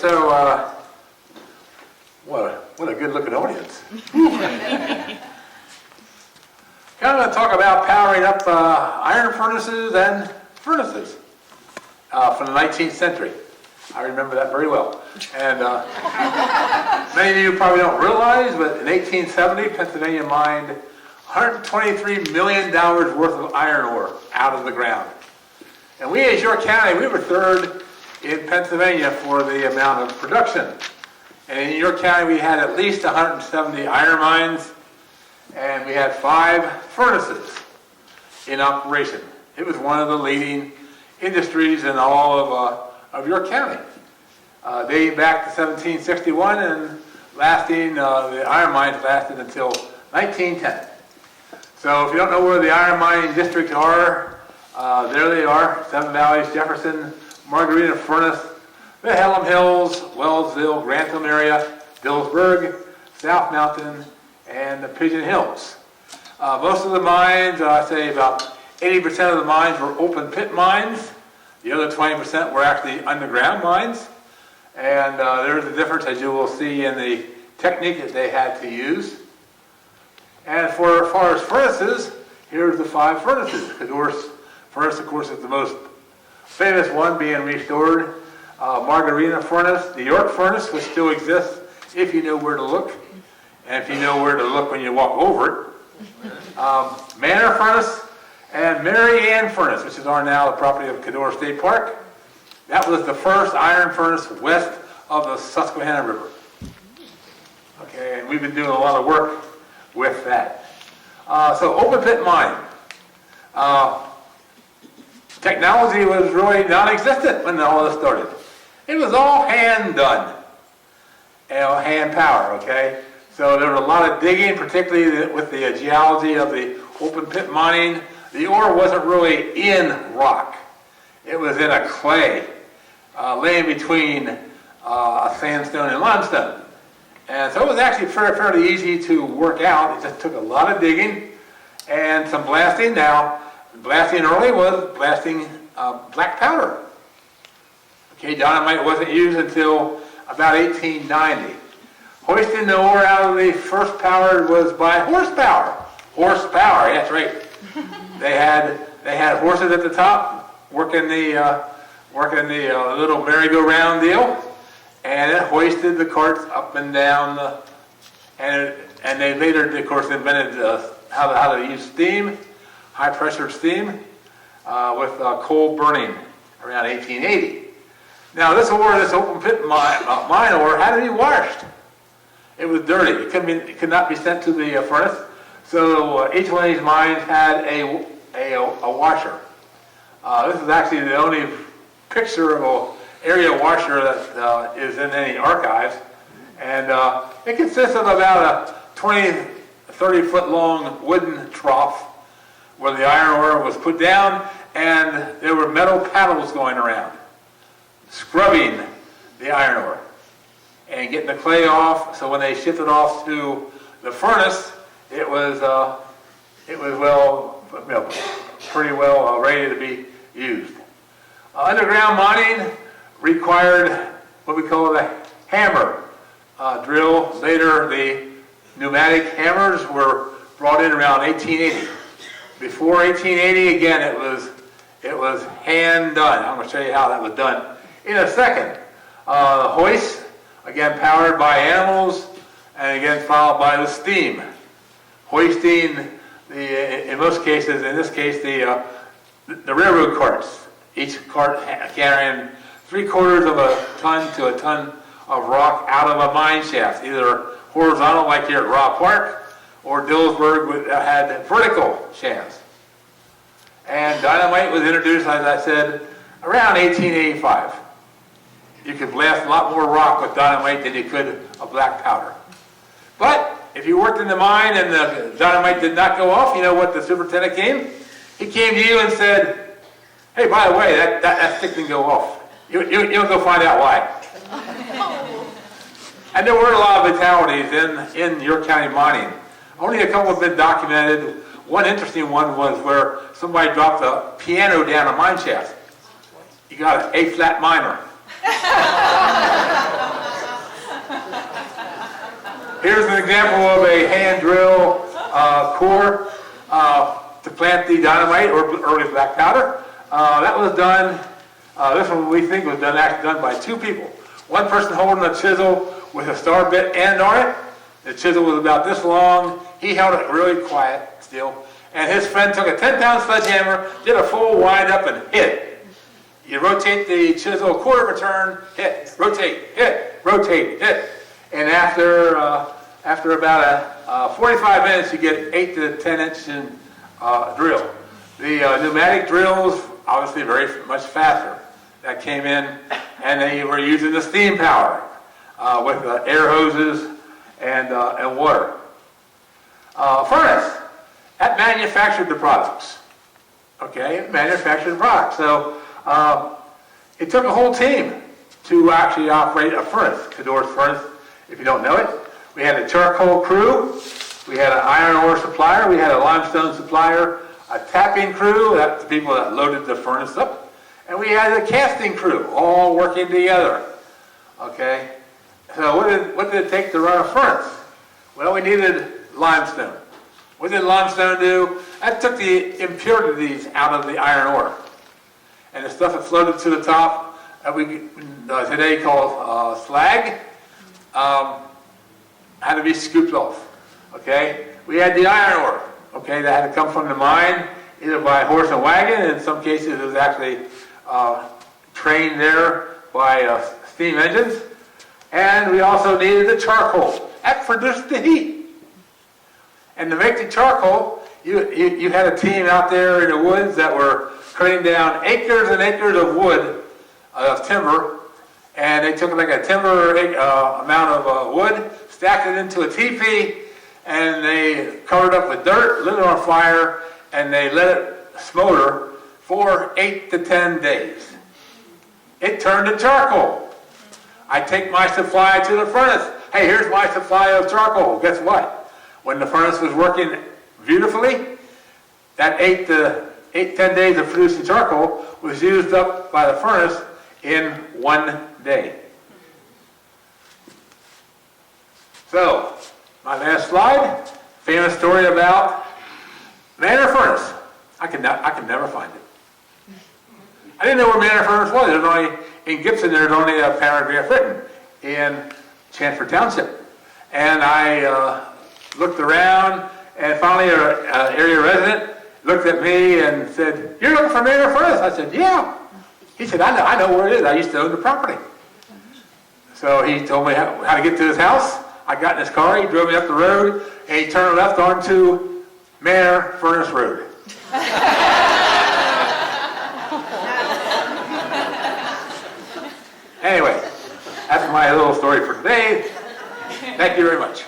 So, what a good-looking audience. Kind of going to talk about powering up iron furnaces and furnaces from the 19th century. I remember that very well. And many of you probably don't realize, but in 1870, Pennsylvania mined $123 million worth of iron ore out of the ground. And we, as York County, we were third in Pennsylvania for the amount of production. And in York County, we had at least 170 iron mines, and we had 5 furnaces in operation. It was one of the leading industries in all of York County. Dating back to 1761 and lasting, the iron mines lasted until 1910. So if you don't know where the iron mining districts are, there they are: Seven Valleys, Jefferson, Margarita Furnace, the Hallam Hills, Wellsville, Grantham area, Dillsburg, South Mountain, and the Pigeon Hills. Most of the mines, I'd say about 80% of the mines were open pit mines. The other 20% were actually underground mines. And there's a difference, as you will see, in the technique that they had to use. And as far as furnaces, here's the 5 furnaces. Cador's furnace, of course, is the most famous one being restored. Margarita Furnace, the York Furnace, which still exists if you know where to look, and if you know where to look when you walk over it. Manor Furnace and Mary Ann Furnace, which is now the property of Cador State Park. That was the first iron furnace west of the Susquehanna River. Okay, and we've been doing a lot of work with that. So open pit mine. Technology was really non-existent when all this started. It was all hand done, hand power, okay? So there was a lot of digging, particularly with the geology of the open pit mining. The ore wasn't really in rock. It was in a clay, laying between a sandstone and limestone. And so it was actually fairly easy to work out. It just took a lot of digging and some blasting. Now, blasting early was blasting black powder. Okay, dynamite wasn't used until about 1890. Hoisting the ore out of the first power was by horsepower. Horsepower, that's right. They had horses at the top working the little merry-go-round deal, and it hoisted the carts up and down. And they later, of course, invented how to use steam, high-pressure steam, with coal burning around 1880. Now, this ore, this open pit mine ore, had to be washed. It was dirty. It could not be sent to the furnace. So each one of these mines had a washer. This is actually the only picture of an area washer that is in any archives. And it consists of about a 20, 30-foot long wooden trough where the iron ore was put down, and there were metal paddles going around, scrubbing the iron ore and getting the clay off. So when they shipped it off to the furnace, it was pretty well ready to be used. Underground mining required what we call the hammer drill. Later, the pneumatic hammers were brought in around 1880. Before 1880, again, it was hand done. I'm going to show you how that was done in a second. The hoist, again powered by animals, and again followed by the steam. Hoisting in most cases, in this case, the railroad carts. Each cart carrying 3/4 of a ton to a ton of rock out of a mine shaft, either horizontal like here at Raw Park, or Dillsburg had vertical shafts. And dynamite was introduced, as I said, around 1885. You could blast a lot more rock with dynamite than you could a black powder. But if you worked in the mine and the dynamite did not go off, you know what the superintendent came? He came to you and said, "Hey, by the way, that stick didn't go off. You'll go find out why." And there were a lot of fatalities in York County mining. Only a couple have been documented. One interesting one was where somebody dropped a piano down a mine shaft. You got an A-flat minor. Here's an example of a hand drill core to plant the dynamite or early black powder. That was done, this one we think was actually done by two people. One person holding a chisel with a star bit end on it. The chisel was about this long. He held it really quiet still. And his friend took a 10-pound sledgehammer, did a full wind up and hit. You rotate the chisel a quarter of a turn, hit, rotate, hit. And after about 45 minutes, you get 8 to 10 inch drill. The pneumatic drills, obviously very much faster. That came in, and they were using the steam power with air hoses and water. Furnace, that manufactured the products. Okay, manufactured the products. So it took a whole team to actually operate a furnace, Cador's furnace, if you don't know it. We had a charcoal crew, we had an iron ore supplier, we had a limestone supplier, a tapping crew, that's the people that loaded the furnace up, and we had a casting crew, all working together. Okay, so what did it take to run a furnace? Well, we needed limestone. What did limestone do? That took the impurities out of the iron ore. And the stuff that floated to the top, that we today call slag, had to be scooped off. Okay? We had the iron ore, okay, that had to come from the mine, either by horse and wagon, and in some cases it was actually trained there by steam engines. And we also needed the charcoal. That produced the heat. And to make the charcoal, you had a team out there in the woods that were cutting down acres and acres of wood, of timber, and they took like a timber amount of wood, stacked it into a teepee, and they covered it up with dirt, lit it on fire, and they let it smolder for 8 to 10 days. It turned to charcoal. I take my supply to the furnace. Hey, here's my supply of charcoal. Guess what? When the furnace was working beautifully, that 8 to 10 days of producing charcoal was used up by the furnace in 1 day. So, my last slide, famous story about Manor Furnace. I could never find it. I didn't know where Manor Furnace was. There's only, in Gibson, there's only a paragraph written in Chandford Township. And I looked around, and finally an area resident looked at me and said, "You're looking for Manor Furnace?" I said, "Yeah." He said, I know where it is. I used to own the property." So he told me how to get to his house. I got in his car, he drove me up the road, and he turned left onto Manor Furnace Road. Anyway, that's my little story for today. Thank you very much.